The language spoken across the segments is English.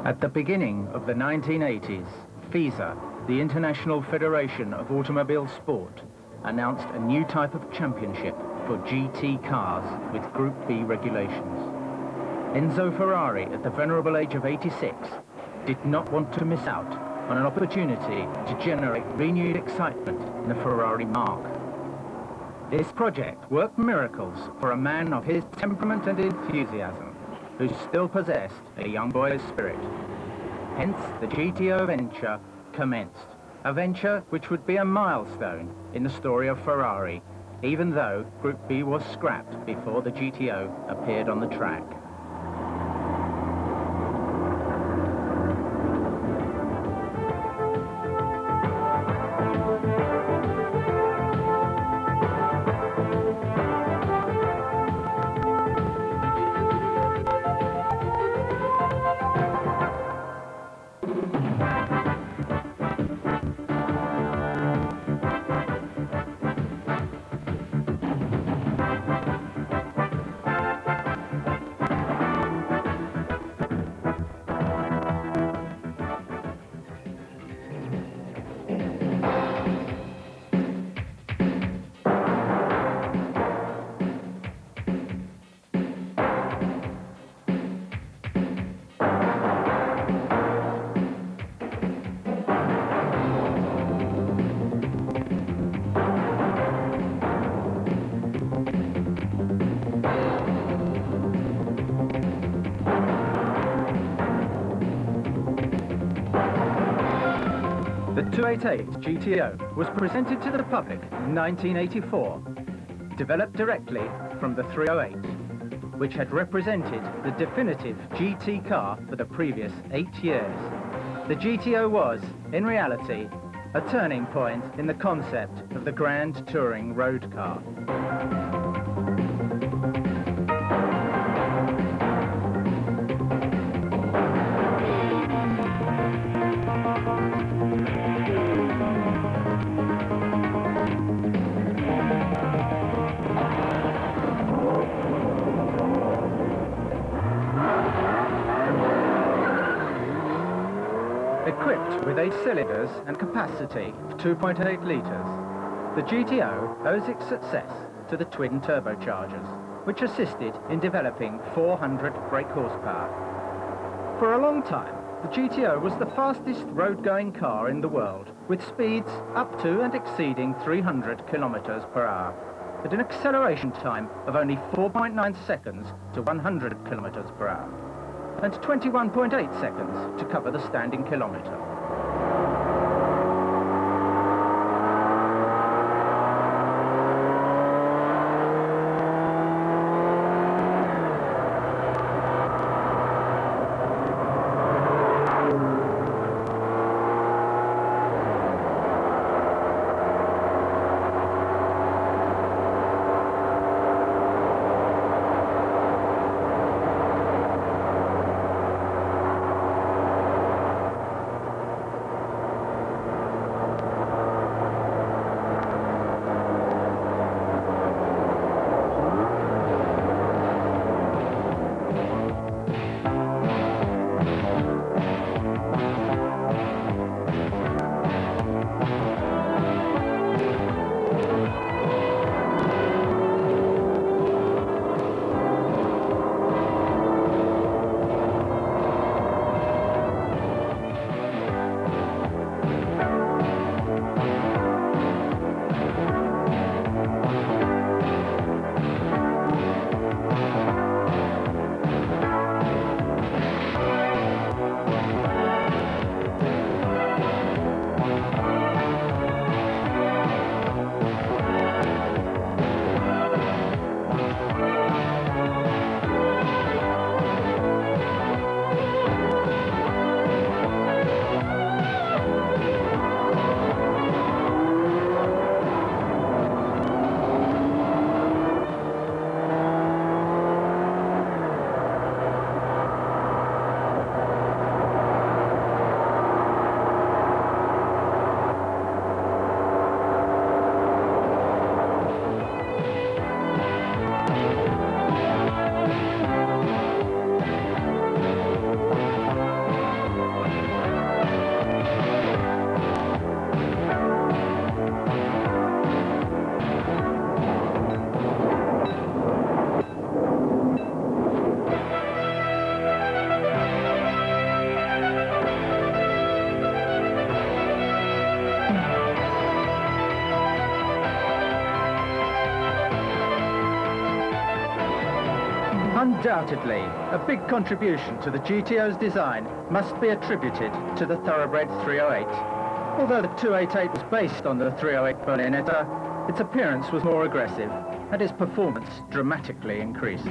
At the beginning of the 1980s, FISA, the International Federation of Automobile Sport, announced a new type of championship for GT cars with Group B regulations. Enzo Ferrari, at the venerable age of 86, did not want to miss out on an opportunity to generate renewed excitement in the Ferrari marque. This project worked miracles for a man of his temperament and enthusiasm, who still possessed a young boy's spirit. Hence, the GTO venture commenced, a venture which would be a milestone in the story of Ferrari, even though Group B was scrapped before the GTO appeared on the track. The 288 GTO was presented to the public in 1984, developed directly from the 308, which had represented the definitive GT car for the previous 8 years. The GTO was, in reality, a turning point in the concept of the grand touring road car. Equipped with 8 cylinders and capacity of 2.8 litres, the GTO owes its success to the twin turbochargers, which assisted in developing 400 brake horsepower. For a long time, the GTO was the fastest road-going car in the world, with speeds up to and exceeding 300 kilometers per hour, at an acceleration time of only 4.9 seconds to 100 kilometers per hour, and 21.8 seconds to cover the standing kilometre. Undoubtedly, a big contribution to the GTO's design must be attributed to the thoroughbred 308. Although the 288 was based on the 308 Berlinetta, its appearance was more aggressive and its performance dramatically increased.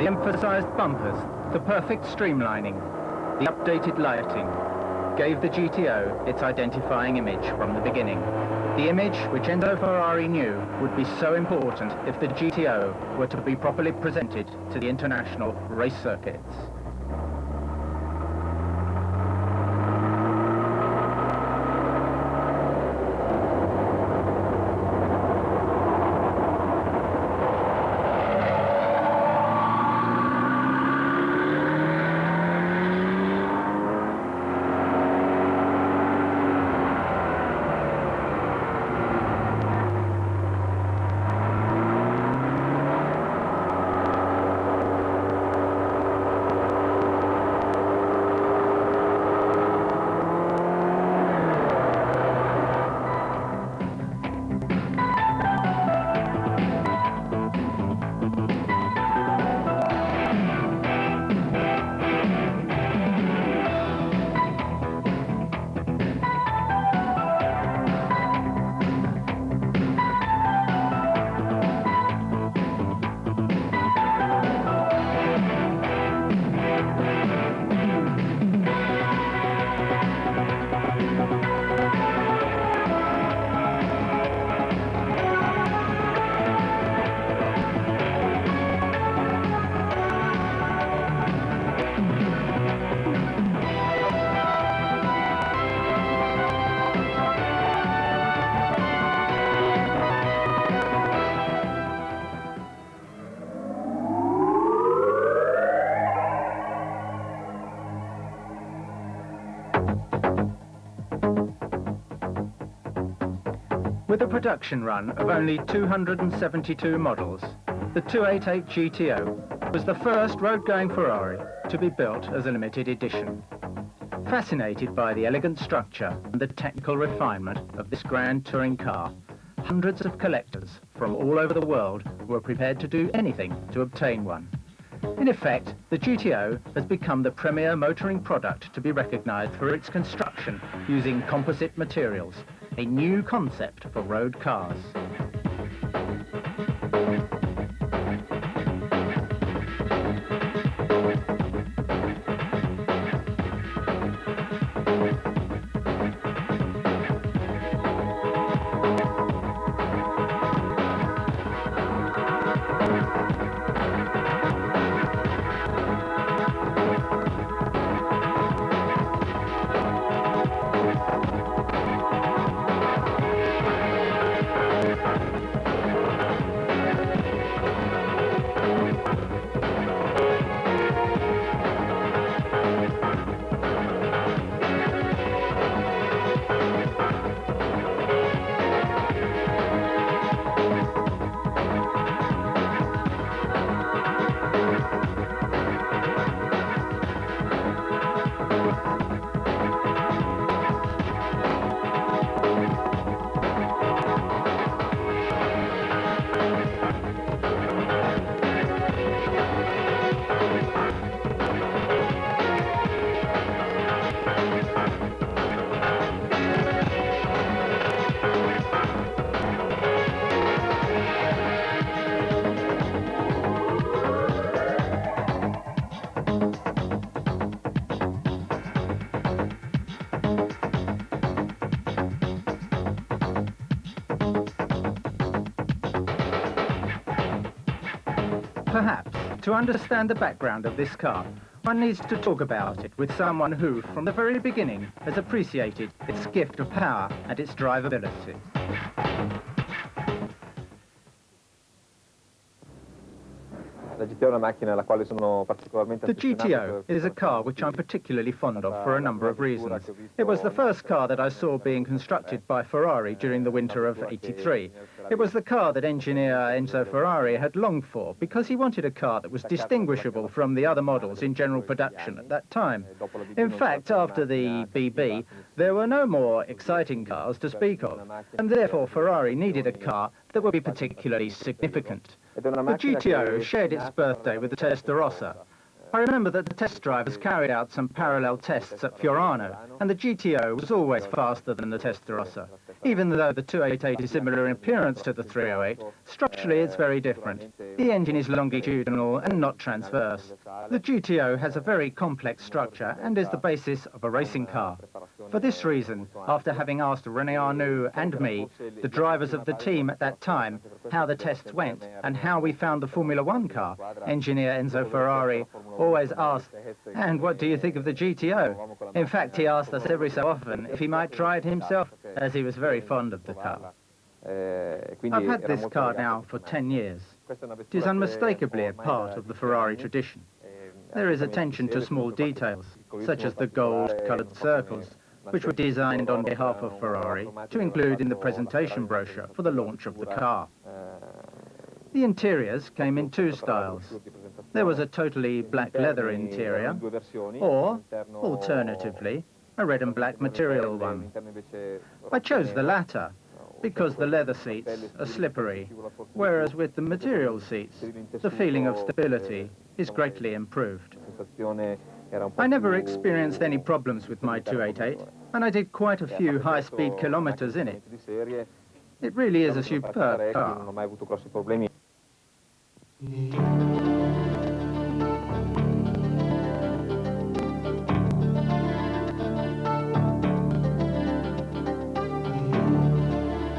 The emphasized bumpers, the perfect streamlining, the updated lighting gave the GTO its identifying image from the beginning. The image which Enzo Ferrari knew would be so important if the GTO were to be properly presented to the international race circuits. With a production run of only 272 models, the 288 GTO was the first road-going Ferrari to be built as a limited edition. Fascinated by the elegant structure and the technical refinement of this grand touring car, hundreds of collectors from all over the world were prepared to do anything to obtain one. In effect, the GTO has become the premier motoring product to be recognized for its construction using composite materials, a new concept for road cars. Perhaps, to understand the background of this car, one needs to talk about it with someone who, from the very beginning, has appreciated its gift of power and its drivability. The GTO is a car which I'm particularly fond of for a number of reasons. It was the first car that I saw being constructed by Ferrari during the winter of '83. It was the car that engineer Enzo Ferrari had longed for because he wanted a car that was distinguishable from the other models in general production at that time. In fact, after the BB, there were no more exciting cars to speak of, and therefore Ferrari needed a car that would be particularly significant. The GTO shared its birthday with the Testarossa. I remember that the test drivers carried out some parallel tests at Fiorano, and the GTO was always faster than the Testarossa. Even though the 288 is similar in appearance to the 308, structurally it's very different. The engine is longitudinal and not transverse. The GTO has a very complex structure and is the basis of a racing car. For this reason, after having asked René Arnoux and me, the drivers of the team at that time, how the tests went and how we found the Formula One car, engineer Enzo Ferrari always asked, "And what do you think of the GTO?" In fact, he asked us every so often if he might try it himself, as he was very fond of the car. I've had this car now for 10 years. It is unmistakably a part of the Ferrari tradition. There is attention to small details, such as the gold-coloured circles, which were designed on behalf of Ferrari to include in the presentation brochure for the launch of the car. The interiors came in two styles. There was a totally black leather interior, or, alternatively, a red and black material one. I chose the latter because the leather seats are slippery, whereas with the material seats, the feeling of stability is greatly improved. I never experienced any problems with my 288, and I did quite a few high-speed kilometers in it. It really is a superb car.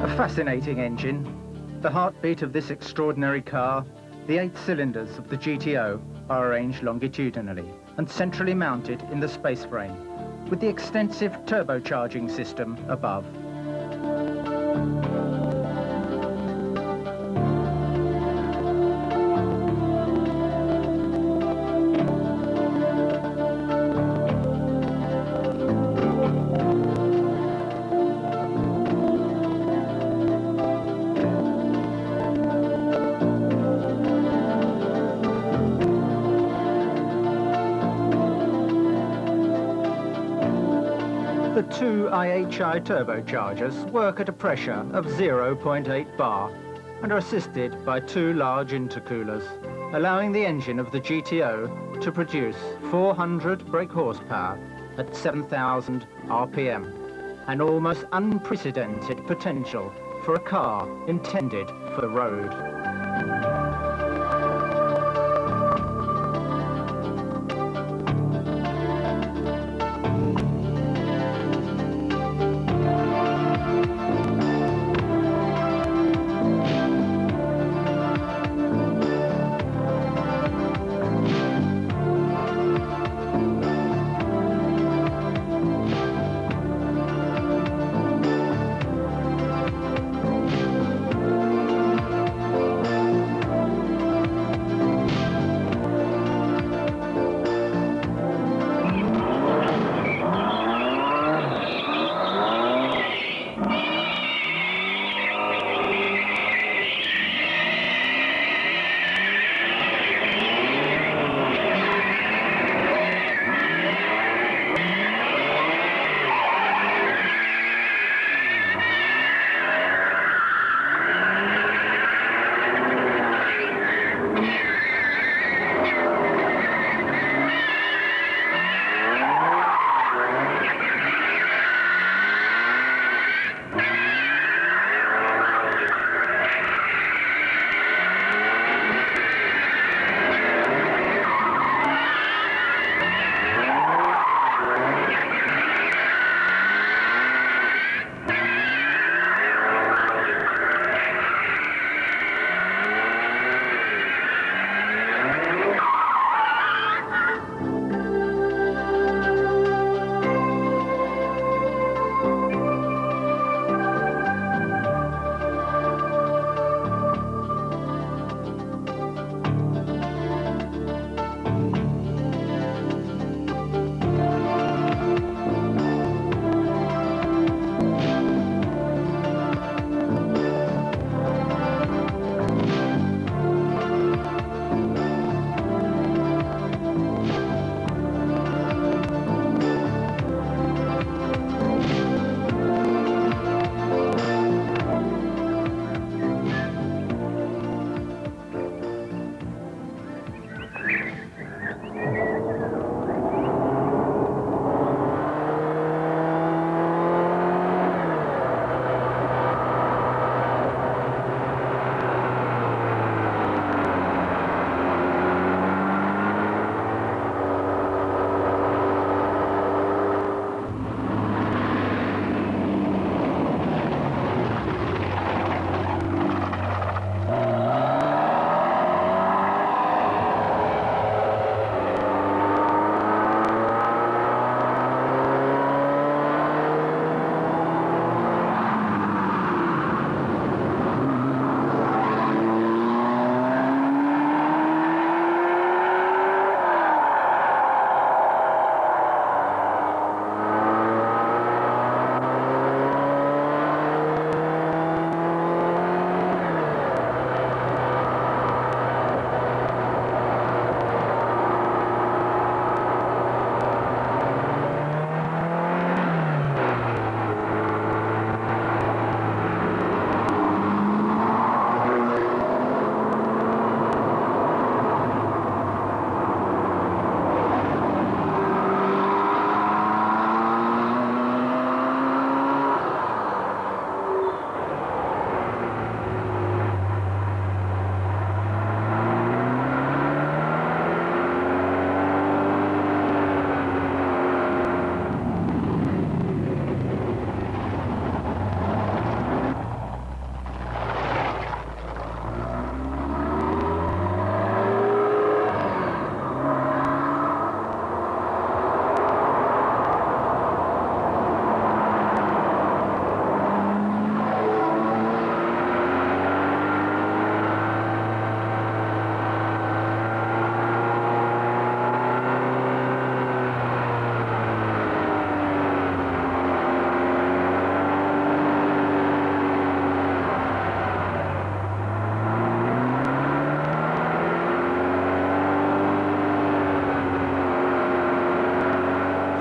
A fascinating engine, the heartbeat of this extraordinary car. The 8 cylinders of the GTO are arranged longitudinally and centrally mounted in the space frame, with the extensive turbocharging system above. The 2 IHI turbochargers work at a pressure of 0.8 bar and are assisted by 2 large intercoolers, allowing the engine of the GTO to produce 400 brake horsepower at 7,000 RPM, an almost unprecedented potential for a car intended for the road.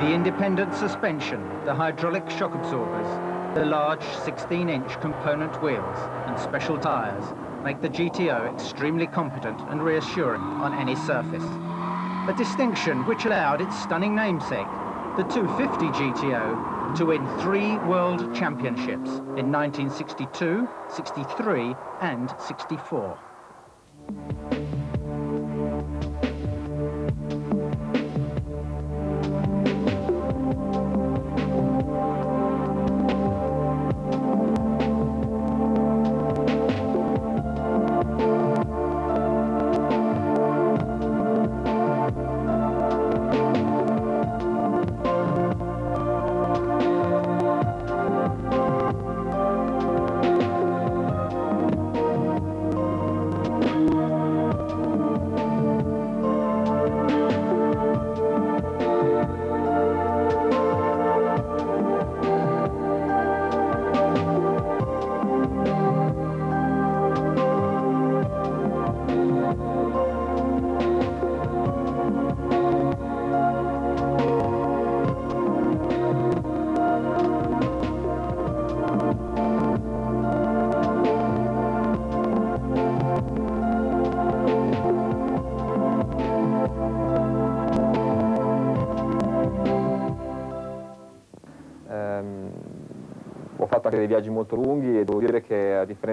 The independent suspension, the hydraulic shock absorbers, the large 16-inch component wheels and special tyres make the GTO extremely competent and reassuring on any surface. A distinction which allowed its stunning namesake, the 250 GTO, to win 3 world championships in 1962, 63 and 64.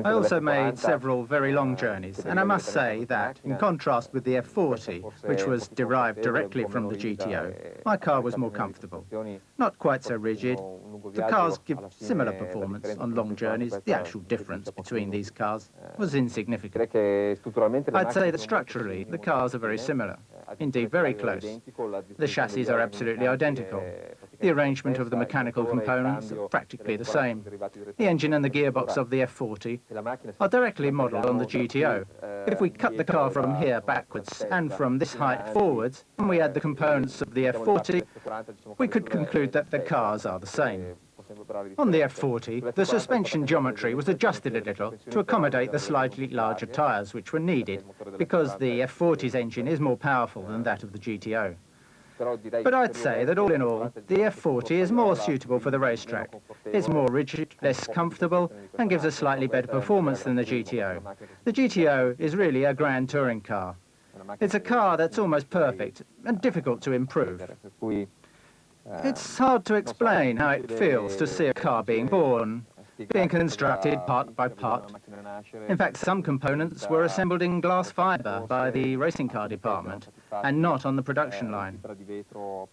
I also made several very long journeys, and I must say that, in contrast with the F40, which was derived directly from the GTO, my car was more comfortable. Not quite so rigid. The cars give similar performance on long journeys. The actual difference between these cars was insignificant. I'd say that structurally, the cars are very similar, indeed very close. The chassis are absolutely identical. The arrangement of the mechanical components are practically the same. The engine and the gearbox of the F40 are directly modelled on the GTO. If we cut the car from here backwards and from this height forwards, and we add the components of the F40, we could conclude that the cars are the same. On the F40, the suspension geometry was adjusted a little to accommodate the slightly larger tyres which were needed, because the F40's engine is more powerful than that of the GTO. But I'd say that all in all, the F40 is more suitable for the racetrack. It's more rigid, less comfortable, and gives a slightly better performance than the GTO. The GTO is really a grand touring car. It's a car that's almost perfect and difficult to improve. It's hard to explain how it feels to see a car being born, being constructed part by part. In fact, some components were assembled in glass fibre by the racing car department and not on the production line.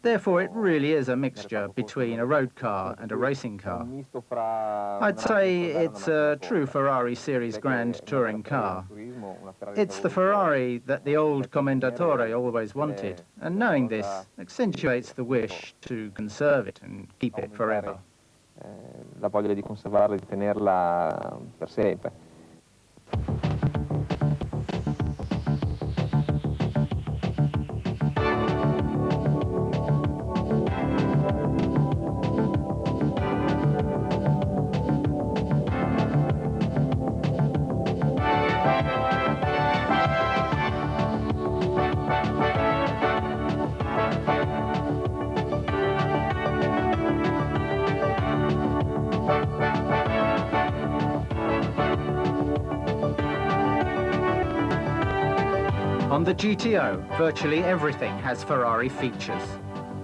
Therefore, it really is a mixture between a road car and a racing car. I'd say it's a true Ferrari Series Grand touring car. It's the Ferrari that the old Commendatore always wanted, and knowing this accentuates the wish to conserve it and keep it forever. La voglia di conservarla e di tenerla per sempre. On the GTO, virtually everything has Ferrari features.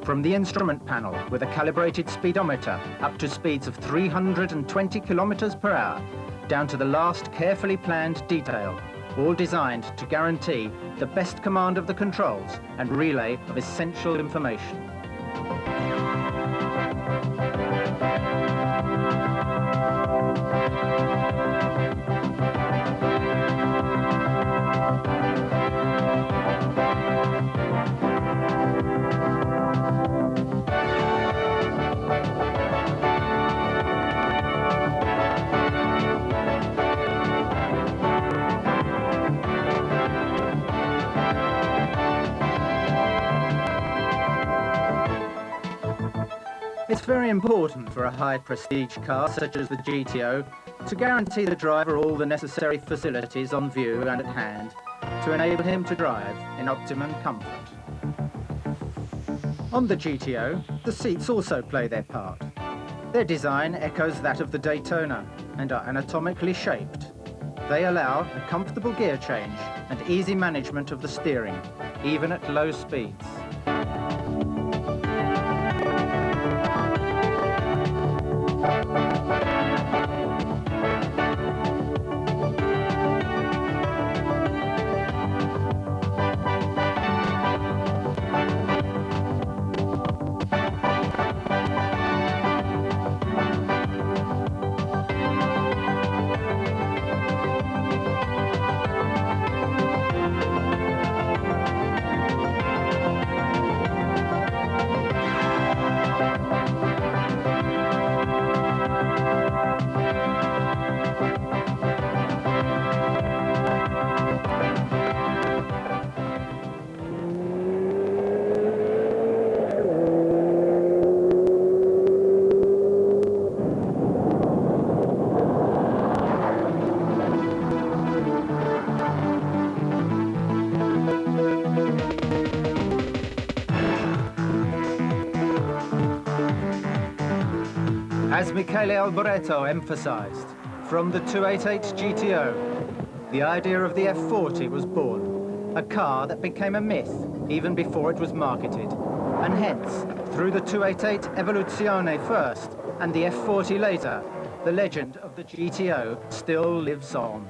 From the instrument panel with a calibrated speedometer up to speeds of 320 kilometers per hour, down to the last carefully planned detail, all designed to guarantee the best command of the controls and relay of essential information. It's very important for a high-prestige car such as the GTO to guarantee the driver all the necessary facilities on view and at hand to enable him to drive in optimum comfort. On the GTO, the seats also play their part. Their design echoes that of the Daytona and are anatomically shaped. They allow a comfortable gear change and easy management of the steering, even at low speeds. As Michele Alboreto emphasized, from the 288 GTO, the idea of the F40 was born, a car that became a myth even before it was marketed. And hence, through the 288 Evoluzione first and the F40 later, the legend of the GTO still lives on.